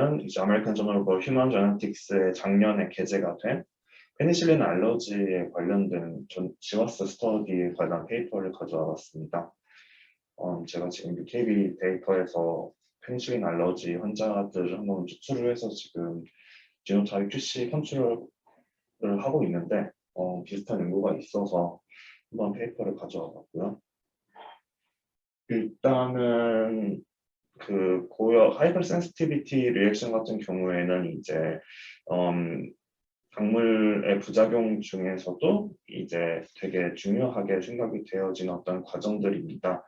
경우에는 이제 아메리칸 저널 오브 휴먼 제네틱스에 작년에 게재가 된 페니실린 알러지에 관련된 지워스 스터디에 관한 페이퍼를 가져와 봤습니다. 제가 지금 UKB 데이터에서 페니실린 알러지 환자들을 한번 추출을 해서 지금 지노타입 QC 컨트롤을 하고 있는데 비슷한 연구가 있어서 한번 페이퍼를 가져와 봤고요. 일단은 그 고역 하이퍼 센시티비티 리액션 같은 경우에는 이제 약물의 부작용 중에서도 이제 되게 중요하게 생각이 되어지는 어떤 과정들입니다.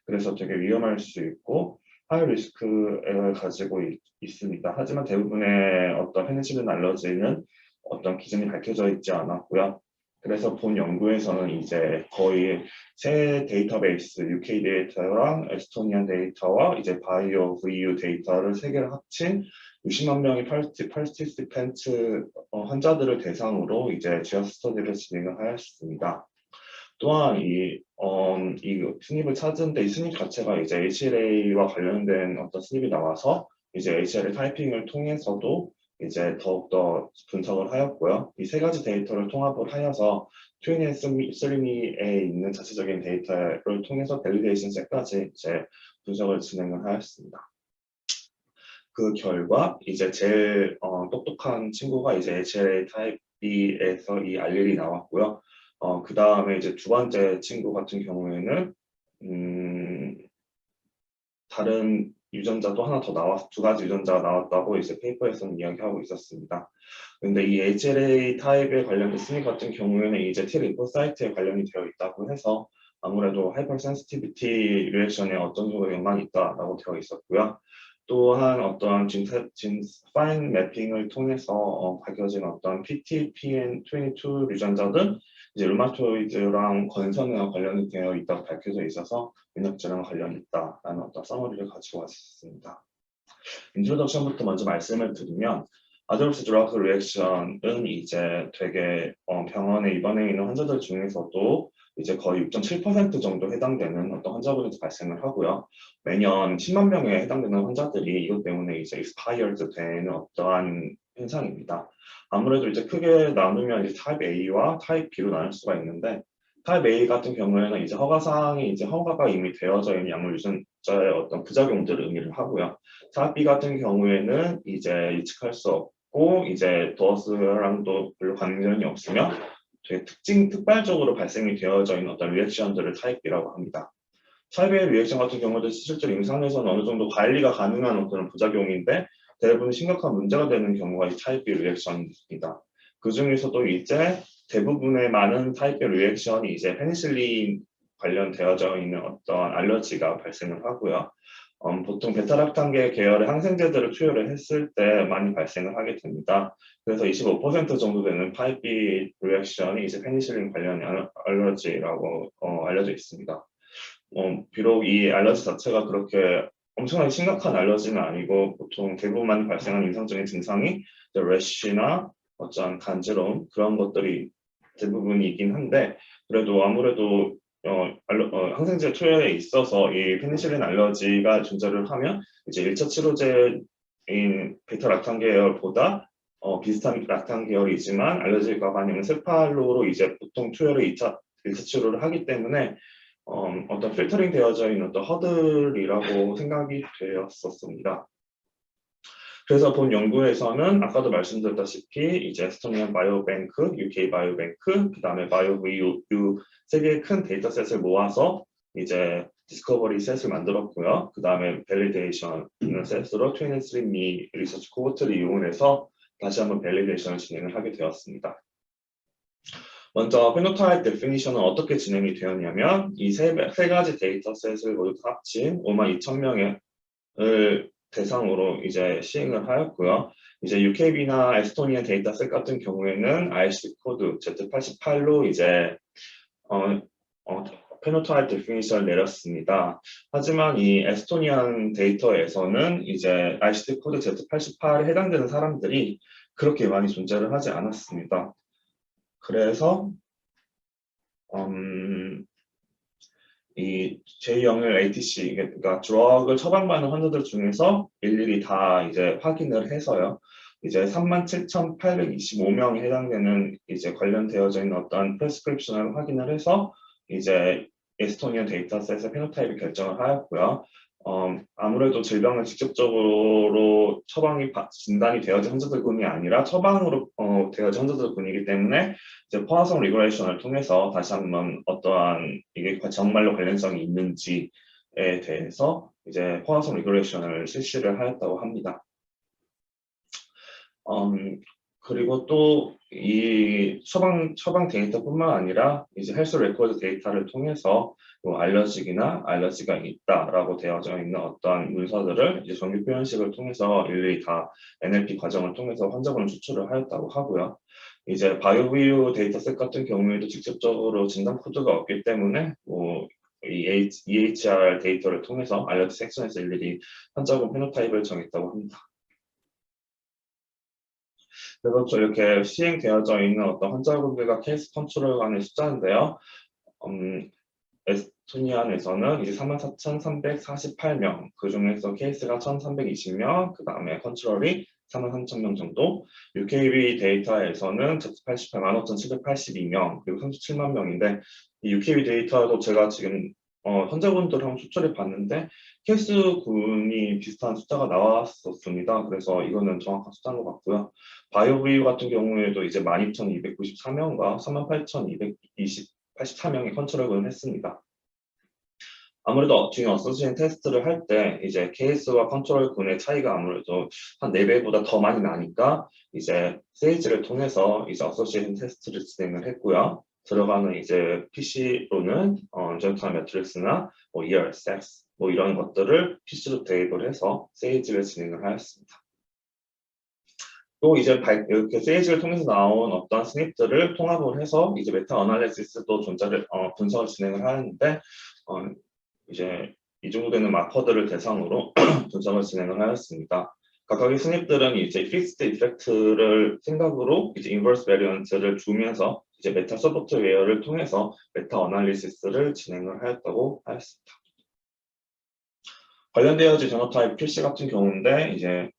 그래서 되게 위험할 수 있고 하이 리스크를 가지고 있습니다. 하지만 대부분의 어떤 페니실린 알러지는 어떤 기준이 밝혀져 있지 않았고요. 그래서 본 연구에서는 이제 거의 세 데이터베이스, UK 데이터랑 에스토니안 데이터와 이제 바이오 VU 데이터를 세 개를 합친 60만 명의 파티시펜트 환자들을 대상으로 이제 지하수 스터디를 진행을 하였습니다. 또한 이 스닙을 찾은데 이 스닙 자체가 이제 HLA와 관련된 어떤 스닙이 나와서 이제 HLA 타이핑을 통해서도 이제 더욱더 분석을 하였고요. 이 세 가지 데이터를 통합을 하여서 23andMe에 있는 자체적인 데이터를 통해서 밸리데이션 셋까지 이제 분석을 진행을 하였습니다. 그 결과 이제 제일 똑똑한 친구가 이제 HLA 타입 B에서 이 알렐이 나왔고요. 그 다음에 이제 두 번째 친구 같은 경우에는 다른 유전자도 하나 더 두 가지 유전자가 나왔다고 이제 페이퍼에서는 이야기하고 있었습니다. 근데 이 HLA 타입에 관련된 스닉 같은 경우에는 이제 T 리포사이트에 관련이 되어 있다고 해서 아무래도 하이퍼 센시티비티 리액션에 어떤 정도 연관이 있다라고 되어 있었고요. 또한 어떤 파인 매핑을 통해서 밝혀진 어떤 PTPN22 유전자든 이제 류마토이드랑 건선과 관련이 되어 있다고 밝혀져 있어서 면역질환과 관련이 있다라는 어떤 서머리를 가지고 왔습니다. 인트로덕션부터 먼저 말씀을 드리면 아더러스 드러그 리액션은 이제 되게 병원에 입원해 있는 환자들 중에서도 이제 거의 6.7% 정도 해당되는 어떤 환자분에서 발생을 하고요. 매년 10만 명에 해당되는 환자들이 이것 때문에 이제 expired 되는 어떠한 현상입니다. 아무래도 이제 크게 나누면 이제 타입 A와 타입 B로 나눌 수가 있는데 타입 A 같은 경우에는 이제 허가사항이 이제 허가가 이미 되어져 있는 약물 유전자의 어떤 부작용들을 의미를 하고요. 타입 B 같은 경우에는 이제 예측할 수 없고 이제 도어스랑도 별로 관련이 없으며 되게 특발적으로 발생이 되어져 있는 어떤 리액션들을 타입 B라고 합니다. 타입 A 리액션 같은 경우도 실제로 임상에서는 어느 정도 관리가 가능한 어떤 부작용인데 대부분 심각한 문제가 되는 경우가 이 타입 B 리액션입니다. 그 중에서도 이제 대부분의 많은 타입 B 리액션이 이제 페니실린 관련되어져 있는 어떤 알러지가 발생을 하고요. 보통 베타락탄계 계열의 항생제들을 투여를 했을 때 많이 발생을 하게 됩니다. 그래서 25% 정도 되는 타입 B 리액션이 이제 페니실린 관련 알러지라고 알려져 있습니다. 비록 이 알러지 자체가 그렇게 엄청나게 심각한 알러지는 아니고 보통 대부분 많이 발생하는 임상적인 증상이 래쉬나 어떤 간지러움 그런 것들이 대부분이긴 한데 그래도 아무래도 항생제 투여에 있어서 이 페니실린 알러지가 존재를 하면 이제 1차 치료제인 베타락탄 계열보다 비슷한 락탄 계열이지만 알러지가 많이 있는 세팔로로 이제 보통 투여를 1차 치료를 하기 때문에 어떤 필터링 되어져 있는 어떤 허들이라고 생각이 되었었습니다. 그래서 본 연구에서는 아까도 말씀드렸다시피 이제 에스토니안 바이오뱅크, UK 바이오뱅크, 그 다음에 바이오VU 세 개의 큰 데이터셋을 모아서 이제 디스커버리 셋을 만들었고요. 그 다음에 밸리데이션 셋으로 23andMe 리서치 코호트를 이용해서 다시 한번 밸리데이션을 진행을 하게 되었습니다. 먼저 페노타입 데피니션은 어떻게 진행이 되었냐면 이 세 가지 데이터셋을 모두 합친 52,000명을 대상으로 이제 시행을 하였고요. 이제 UKB나 에스토니아 데이터셋 같은 경우에는 IC 코드 Z88로 이제 페노타입 데피니션을 내렸습니다. 하지만 이 에스토니안 데이터에서는 이제 IC 코드 Z88에 해당되는 사람들이 그렇게 많이 존재를 하지 않았습니다. 그래서 이 J01 ATC, 그러니까 드럭을 처방받는 환자들 중에서 일일이 다 이제 확인을 해서요. 이제 37,825명이 해당되는 이제 관련되어져 있는 어떤 프레스크립션을 확인을 해서 이제 에스토니아 데이터셋의 페노타입을 결정을 하였고요. 아무래도 질병을 직접적으로 진단이 되어진 환자들군이 아니라 처방으로 되어진 환자들군이기 때문에 이제 포화성 리그레이션을 통해서 다시 한번 어떠한 이게 정말로 관련성이 있는지에 대해서 이제 포화성 리그레이션을 실시를 하였다고 합니다. 그리고 또 이 처방 데이터뿐만 아니라 이제 헬스 레코드 데이터를 통해서 뭐 알러지가 있다라고 되어져 있는 어떠한 문서들을 이제 정규 표현식을 통해서 일일이 다 NLP 과정을 통해서 환자분을 추출을 하였다고 하고요. 이제 바이오비유 데이터셋 같은 경우에도 직접적으로 진단 코드가 없기 때문에 뭐 이 EHR 데이터를 통해서 알러지 섹션에서 일일이 환자분 페노타입을 정했다고 합니다. 그래서 이렇게 시행되어져 있는 어떤 환자분들과 케이스 컨트롤 간의 숫자인데요. 에스토니아에서는 이제 44,348명, 그 중에서 케이스가 1,320명, 그 다음에 컨트롤이 43,000명 정도, UKB 데이터에서는 88만 5,782명, 그리고 37만 명인데, 이 UKB 데이터도 제가 지금 환자분들 한번 추출해 봤는데 케이스 군이 비슷한 숫자가 나왔었습니다. 그래서 이거는 정확한 숫자인 것 같고요. 바이오비유 같은 경우에도 이제 12,294명과 38,284명의 컨트롤을 했습니다. 아무래도 중에 어서시에이션 테스트를 할 때 이제 케이스와 컨트롤 군의 차이가 아무래도 한 4배보다 더 많이 나니까 이제 세이지를 통해서 이제 어서시에이션 테스트를 진행을 했고요. 들어가는 이제 PC로는 전투 매트릭스나 뭐 ER, 섹스 뭐 이런 것들을 PC로 대입을 해서 세이지를 진행을 하였습니다. 또 이제 이렇게 세이지를 통해서 나온 어떤 스냅들을 통합을 해서 이제 메타 어널리시스도 분석을 진행을 하는데 이제 이 정도 되는 마커들을 대상으로 분석을 진행을 하였습니다. 각각의 스냅들은 이제 픽스드 이펙트를 생각으로 이제 인버스 베리언트를 주면서 이제 메타 소프트웨어를 통해서 메타 어널리시스를 진행을 하였다고 하였습니다. 관련되어진 제노타입 QC 같은 경우인데 이제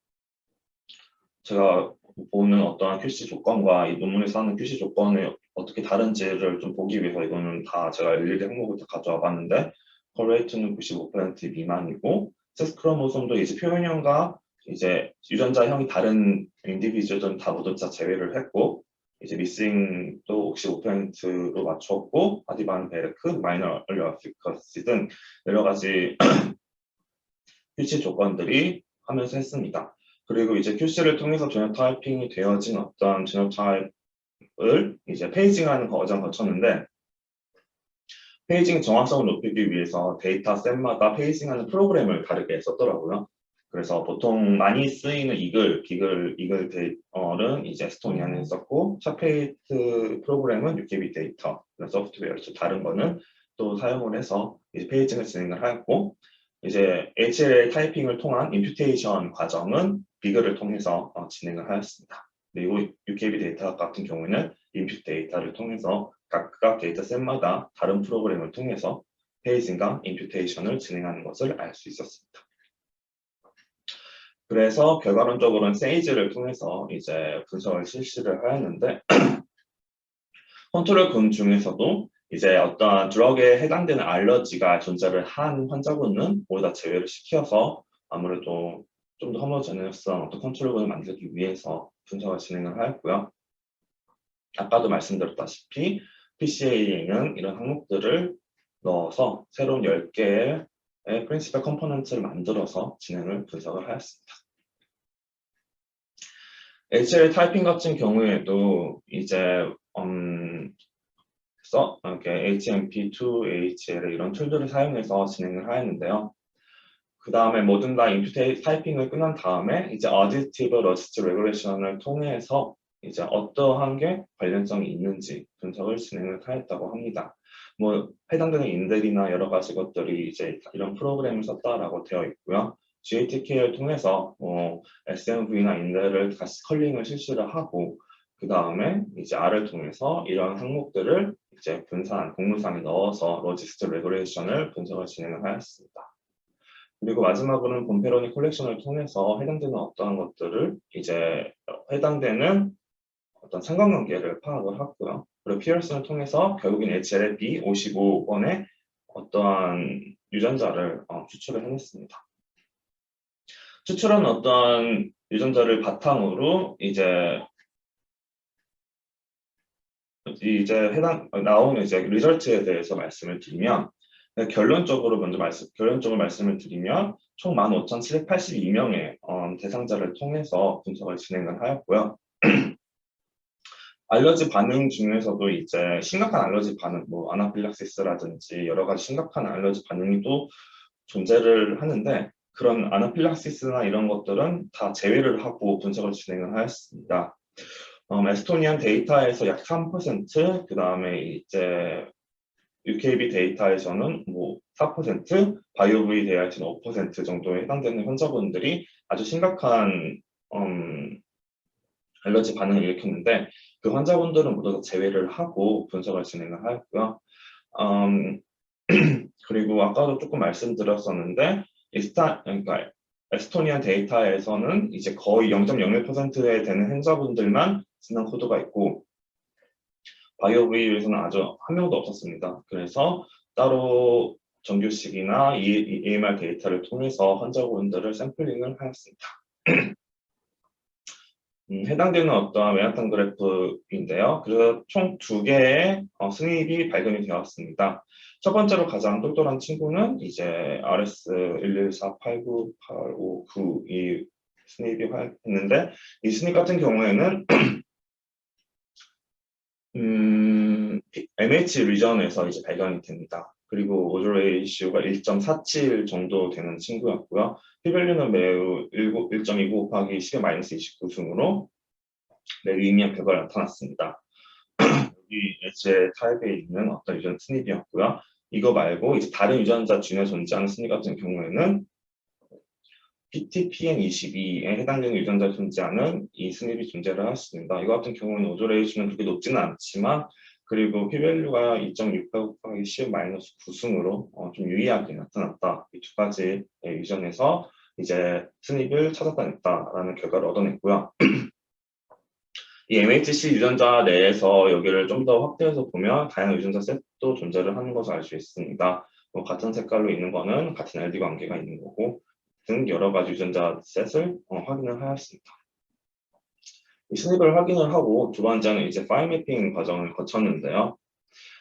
제가 보는 어떠한 QC 조건과 이 논문에서 하는 QC 조건이 어떻게 다른지를 좀 보기 위해서 이거는 다 제가 일일이 항목을 다 가져와 봤는데 컬레이트는 95% 미만이고 섹스 크로모솜도 이제 표현형과 이제 유전자형이 다른 인디비주얼은 다 모두 다 제외를 했고 이제 미싱도 65%로 맞췄고 아디반 베르크, 마이너 얼리 어피커시 등 여러 가지 QC 조건들이 하면서 했습니다. 그리고 이제 QC를 통해서 제노타이핑이 되어진 어떤 제노타입을 이제 페이징하는 과정을 거쳤는데 페이징 정확성을 높이기 위해서 데이터셋마다 페이징하는 프로그램을 다르게 썼더라고요. 그래서 보통 많이 쓰이는 이글 데이터는 이제 에스토니아는 썼고 샤페이트 프로그램은 UKB 데이터 소프트웨어 다른 거는 또 사용을 해서 이제 페이징을 진행을 하였고 이제 HLA 타이핑을 통한 임퓨테이션 과정은 비글을 통해서 진행을 하였습니다. 그리고 UKB 데이터 같은 경우에는 인풋 데이터를 통해서 각각 데이터셋마다 다른 프로그램을 통해서 페이징과 임퓨테이션을 진행하는 것을 알 수 있었습니다. 그래서 결과론적으로는 세이지를 통해서 이제 분석을 실시를 하였는데 컨트롤 군 중에서도 이제 어떤 드럭에 해당되는 알러지가 존재를 한 환자군은 모두 다 제외를 시켜서 아무래도 좀 더 허머제너스한 어떤 컨트롤군을 만들기 위해서 분석을 진행을 하였고요. 아까도 말씀드렸다시피 PCA에는 이런 항목들을 넣어서 새로운 10개의 프린시플 컴포넌트를 만들어서 분석을 하였습니다. HL 타이핑 같은 경우에도 이제 이렇게 HMP2, HL 이런 툴들을 사용해서 진행을 하였는데요. 그 다음에 모든 다 임퓨테이 타이핑을 끝난 다음에 이제 어디티브 러스트 레귤레이션을 통해서 이제 어떠한 게 관련성이 있는지 분석을 진행을 하였다고 합니다. 뭐 해당되는 인델이나 여러 가지 것들이 이제 이런 프로그램을 썼다라고 되어 있고요. GATK를 통해서 SMV나 인델을 다시 컬링을 실시를 하고 그 다음에 이제 R을 통해서 이런 항목들을 이제 분산 공문상에 넣어서 로지스트 레귤레이션을 분석을 진행을 하였습니다. 그리고 마지막으로는 봄페로니 컬렉션을 통해서 해당되는 어떠한 것들을 이제 해당되는 어떤 상관관계를 파악을 하고요. 그리고 피어슨을 통해서 결국엔 HL의 B55번의 어떠한 유전자를 추출을 해냈습니다. 추출한 어떠한 유전자를 바탕으로 이제 나오는 이제 리절트에 대해서 말씀을 드리면 결론적으로 말씀을 드리면 총 15,782명의 대상자를 통해서 분석을 진행을 하였고요. 알러지 반응 중에서도 이제 심각한 알러지 반응, 뭐 아나필락시스라든지 여러 가지 심각한 알러지 반응이 또 존재를 하는데 그런 아나필락시스나 이런 것들은 다 제외를 하고 분석을 진행을 하였습니다. 에스토니안 데이터에서 약 3%, 그 다음에 이제 UKB 데이터에서는 뭐 4%, 바이오브이 데이터에서는 5% 정도에 해당되는 환자분들이 아주 심각한 알러지 반응을 일으켰는데 그 환자분들은 모두 다 제외를 하고 분석을 진행을 하였고요. 그리고 아까도 조금 말씀드렸었는데 그러니까 에스토니안 데이터에서는 이제 거의 0.01%에 되는 환자분들만 쓰는 코드가 있고 바이오브이에서는 아주 한 명도 없었습니다. 그래서 따로 정규식이나 EMR 데이터를 통해서 환자분들을 샘플링을 하였습니다. 해당되는 어떠한 맨하탄 그래프인데요. 그래서 총 2개의 스닙이 발견이 되었습니다. 첫 번째로 가장 똘똘한 친구는 이제 RS1148985 이 스닙이 했는데 이 스닙 같은 경우에는 MH 리전에서 이제 발견이 됩니다. 그리고 오조 레이시오가 1.47 정도 되는 친구였고요. P-밸류는 매우 1.29 곱하기 10-29승으로 매우 의미한 결과가 나타났습니다. 여기 엣지의 타입에 있는 어떤 유전 스닙이었고요. 이거 말고 이제 다른 유전자 균에 존재하는 스닙 같은 경우에는 PTPN22에 해당되는 유전자에 존재하는 이 스닙이 존재를 했습니다. 이거 같은 경우는 오조 레이시오는 그렇게 높지는 않지만 그리고 P-밸류가 2.68 곱하기 10-9승으로 좀 유의하게 나타났다. 이 두 가지 유전에서 이제 스닙을 찾아냈다라는 결과를 얻어냈고요. 이 MHC 유전자 내에서 여기를 좀 더 확대해서 보면 다양한 유전자 셋도 존재를 하는 것을 알 수 있습니다. 뭐 같은 색깔로 있는 거는 같은 LD 관계가 있는 거고 등 여러 가지 유전자 셋을 확인을 하였습니다. 이 스닙을 확인을 하고 두 번째는 이제 파일 매핑 과정을 거쳤는데요.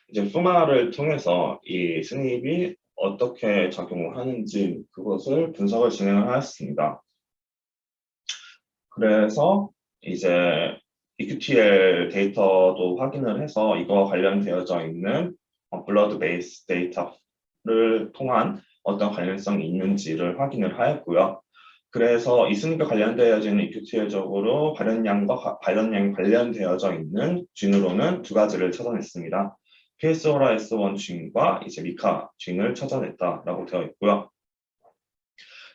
이제 FUMA를 통해서 이 스닙이 어떻게 작용을 하는지 그것을 분석을 진행을 하였습니다. 그래서 이제 EQTL 데이터도 확인을 해서 이거와 관련되어져 있는 블러드 베이스 데이터를 통한 어떤 관련성이 있는지를 확인을 하였고요. 그래서 이 스닙과 관련되어지는 EQTL적으로 발현량과 발현량이 관련되어져 있는 쥔으로는 두 가지를 찾아냈습니다. PSO라 S1 쥔과 이제 미카 쥔을 찾아냈다라고 되어 있고요.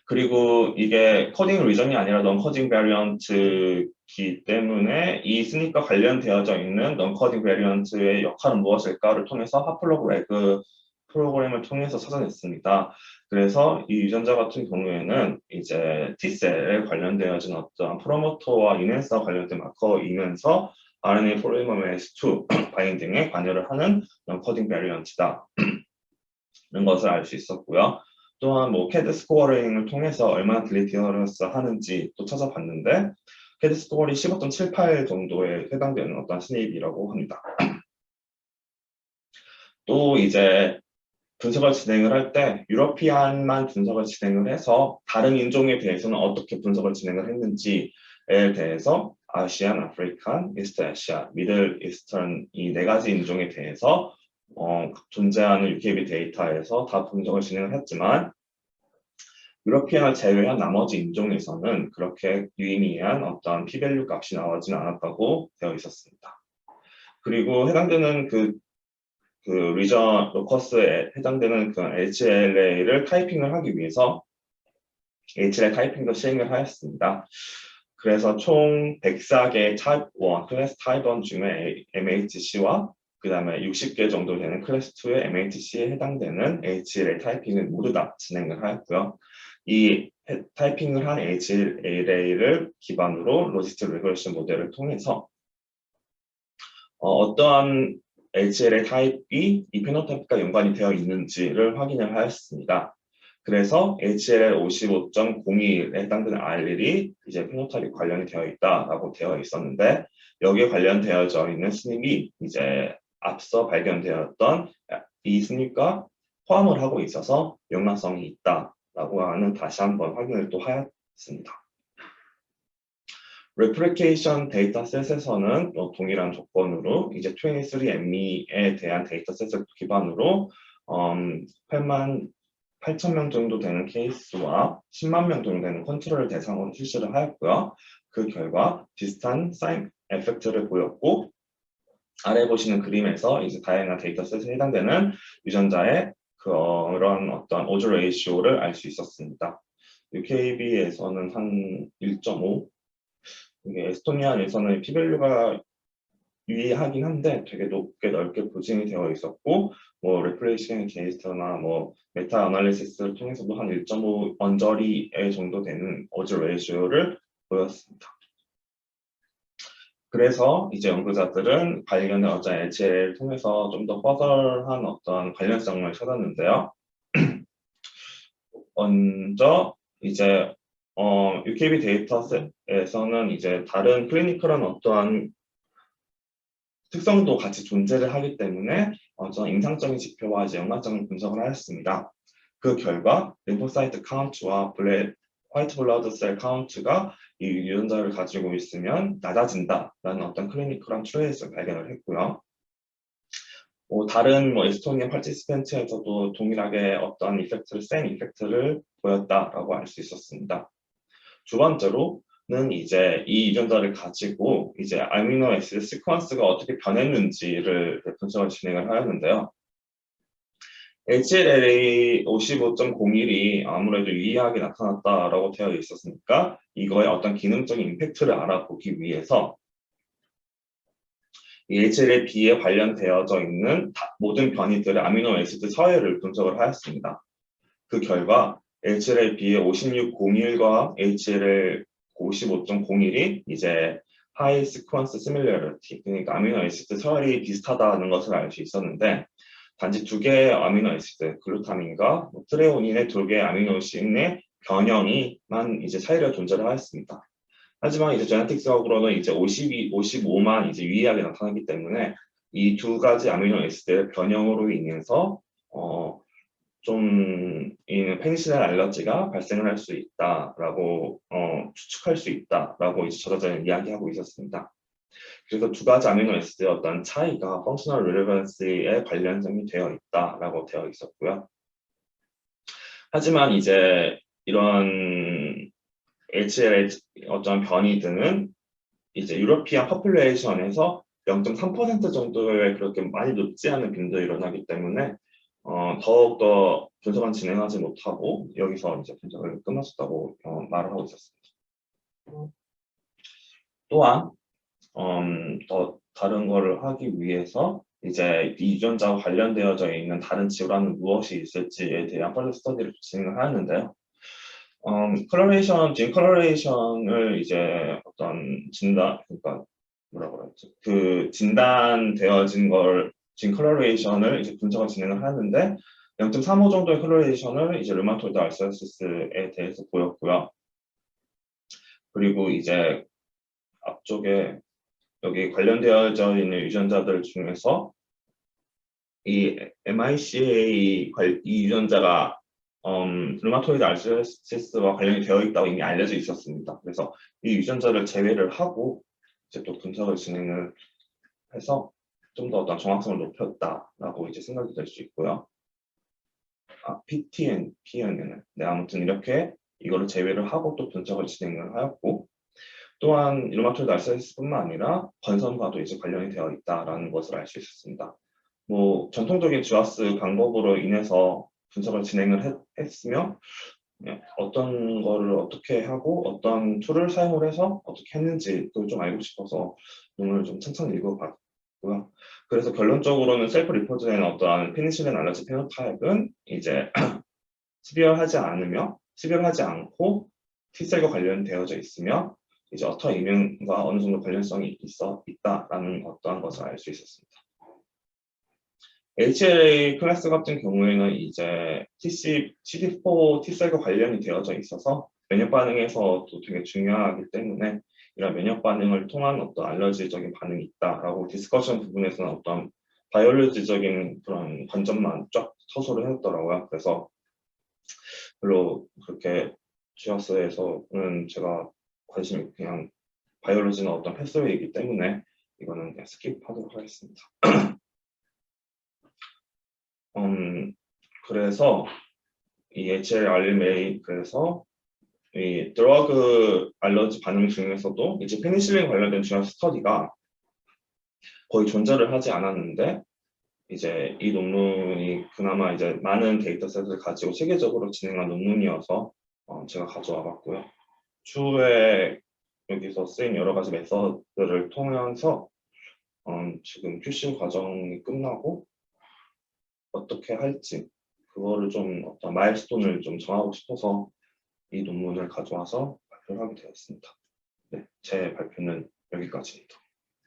그리고 이게 코딩 리전이 아니라 non-coding variant이기 때문에 이 스닙과 관련되어져 있는 non-coding variant의 역할은 무엇일까를 통해서 하플로그 레그 프로그램을 통해서 찾아냈습니다. 그래서 이 유전자 같은 경우에는 이제 T셀에 관련되어진 어떤 프로모터와 인핸서와 관련된 마커이면서 RNA 포리머레이즈 2 바인딩에 관여를 하는 non-coding variant이다. 이런 것을 알 수 있었고요. 또한 뭐 CAD 스코어링을 통해서 얼마나 딜리티어러스 하는지 또 찾아봤는데 CAD 스코어링 15.78 정도에 해당되는 어떤 스닙이라고 합니다. 또 이제 분석을 진행을 할 때 유러피안만 분석을 진행을 해서 다른 인종에 대해서는 어떻게 분석을 진행을 했는지에 대해서 아시안, 아프리칸, 이스트 아시아, 미들 이스턴 이 네 가지 인종에 대해서 존재하는 UKB 데이터에서 다 분석을 진행을 했지만 유러피안을 제외한 나머지 인종에서는 그렇게 유의미한 어떤 P-밸류 값이 나오진 않았다고 되어 있었습니다. 그리고 해당되는 그 리전 로커스에 해당되는 그 HLA를 타이핑을 하기 위해서 HLA 타이핑도 시행을 하였습니다. 그래서 총 104개의 타입 1, 클래스 타입 1 중에 MHC와 그 다음에 60개 정도 되는 클래스 2의 MATC에 해당되는 HLA 타이핑을 모두 다 진행을 하였고요. 이 타이핑을 한 HLA를 기반으로 로지스틱 리그레션 모델을 통해서 어떠한 HLA 타입이 이 페노타입과 연관이 되어 있는지를 확인을 하였습니다. 그래서 HLA 55.01에 해당되는 알렐이 이제 페노타입 관련이 되어 있다라고 되어 있었는데 여기에 관련되어져 있는 스닙이 이제 앞서 발견되었던 이 스닙과 포함을 하고 있어서 연관성이 있다라고 하는 다시 한번 확인을 또 하였습니다. replication 데이터셋에서는 동일한 조건으로 이제 23andme에 대한 데이터셋을 기반으로 8만 8천 명 정도 되는 케이스와 10만 명 정도 되는 컨트롤을 대상으로 실시를 하였고요. 그 결과 비슷한 사인 에펙트를 보였고 아래 보시는 그림에서 이제 다양한 데이터셋에 해당되는 유전자의 그런 어떤 오즈 레이시오를 알 수 있었습니다. UKB에서는 한 1.5, 이게 에스토니아에서는 p-value가 유의하긴 한데 되게 높게 넓게 보증이 되어 있었고 뭐 레플레이션 케이스나 뭐 메타 아날리시스를 통해서도 한 1.5 언저리 정도 되는 오즈 레이시오를 보였습니다. 그래서 이제 연구자들은 발견된 어떤 HLA를 통해서 좀 더 퍼덜한 어떤 관련성을 찾았는데요. 먼저 이제 UKB 데이터셋에서는 이제 다른 클리니컬한 어떠한 특성도 같이 존재를 하기 때문에 어떤 임상적인 지표와 이제 연관성을 분석을 하였습니다. 그 결과 림포사이트 카운트와 화이트 블러드 셀 카운트가 이 유전자를 가지고 있으면 낮아진다라는 어떤 클리니컬한 트레이스를 발견을 했고요. 다른 에스토니아 파티시펜트에서도 동일하게 어떤 이펙트를 센 이펙트를 보였다라고 알 수 있었습니다. 두 번째로는 이제 이 유전자를 가지고 이제 아미노 애시드 시퀀스가 어떻게 변했는지를 분석을 진행을 하였는데요. HLA 55.01이 아무래도 유의하게 나타났다라고 되어 있었으니까 이거의 어떤 기능적인 임팩트를 알아보기 위해서 이 HLA-B에 관련되어져 있는 모든 변이들의 아미노 애시드 서열을 분석을 하였습니다. 그 결과 HLA-B의 5601과 HLA 55.01이 이제 하이 시퀀스 시밀러리티, 그러니까 아미노 애시드 서열이 비슷하다는 것을 알 수 있었는데 단지 두 개의 아미노 애시드, 글루타민과 트레오닌의 두 개의 아미노 애시드의 변형이만 이제 차이가 존재를 하였습니다. 하지만 이제 제네틱스적으로는 이제 55만 이제 유의하게 나타나기 때문에 이 두 가지 아미노 애시드의 변형으로 인해서 좀 페니실린 알러지가 발생을 할 수 있다라고 추측할 수 있다라고 이제 저자들은 이야기하고 있었습니다. 그래서 두 가지 아미노 애시드의 어떤 차이가 펑셔널 릴레번시에 관련성이 되어 있다라고 되어 있었고요. 하지만 이제 이런 HLA 어떤 변이들은 이제 유러피안 퍼퓰레이션에서 0.3% 정도의 그렇게 많이 높지 않은 빈도에 일어나기 때문에 더욱더 분석은 진행하지 못하고 여기서 이제 분석을 끝났었다고 말을 하고 있었습니다. 또한 더 다른 거를 하기 위해서 이제 이 유전자와 관련되어져 있는 다른 질환은 무엇이 있을지에 대한 펄러 스터디를 진행을 하였는데요. 진 컬러레이션을 이제 어떤 진단, 그러니까 뭐라 그랬지? 그 진단되어진 진 컬러레이션을 이제 분석을 진행을 하는데 0.35 정도의 컬러레이션을 이제 류마토이드 알서시스에 대해서 보였고요. 그리고 이제 앞쪽에 여기 관련되어져 있는 유전자들 중에서 이 MICA 이 유전자가 류마토이드 알서시스와 관련이 되어 있다고 이미 알려져 있었습니다. 그래서 이 유전자를 제외를 하고 이제 또 분석을 진행을 해서 좀 더 어떤 정확성을 높였다라고 이제 생각이 될 수 있고요. PTN에는 네, 아무튼 이렇게 이거를 제외를 하고 또 분석을 진행을 하였고 또한 류마토이드 알서시스뿐만 아니라 건선과도 이제 관련이 되어 있다라는 것을 알 수 있었습니다. 뭐 전통적인 주아스 방법으로 인해서 분석을 진행을 했으며 어떤 거를 어떻게 하고 어떤 툴을 사용을 해서 어떻게 했는지 그걸 좀 알고 싶어서 오늘 좀 천천히 읽어봤습니다. 있고요. 그래서 결론적으로는 셀프 리포트된 어떠한 페니실린 알러지 페노타입은 이제 식별하지 않고 T셀과 관련되어져 있으며 이제 어터이뮨과 어느 정도 관련성이 있다라는 어떠한 것을 알 수 있었습니다. HLA 클래스 같은 경우에는 이제 CD4 T셀과 관련이 되어져 있어서 면역 반응에서도 되게 중요하기 때문에 이런 면역 반응을 통한 어떤 알러지적인 반응이 있다라고 디스커션 부분에서는 어떤 바이올로지적인 그런 관점만 쫙 서술을 해놨더라고요. 그래서 별로 그렇게 GWAS에서는 제가 관심이 그냥 바이올로지는 어떤 패스웨이이기 때문에 이거는 그냥 스킵하도록 하겠습니다. 그래서 이 HLRMA 그래서 이 드러그 알러지 반응 중에서도 이제 페니실린 관련된 중요한 스터디가 거의 존재를 하지 않았는데 이제 이 논문이 그나마 이제 많은 데이터셋을 가지고 체계적으로 진행한 논문이어서 제가 가져와 봤고요. 추후에 여기서 쓰인 여러 가지 메서드를 통해서 지금 QC 과정이 끝나고 어떻게 할지 그거를 좀 어떤 마일스톤을 좀 정하고 싶어서 이 논문을 가져와서 발표를 하게 되었습니다. 네, 제 발표는 여기까지입니다.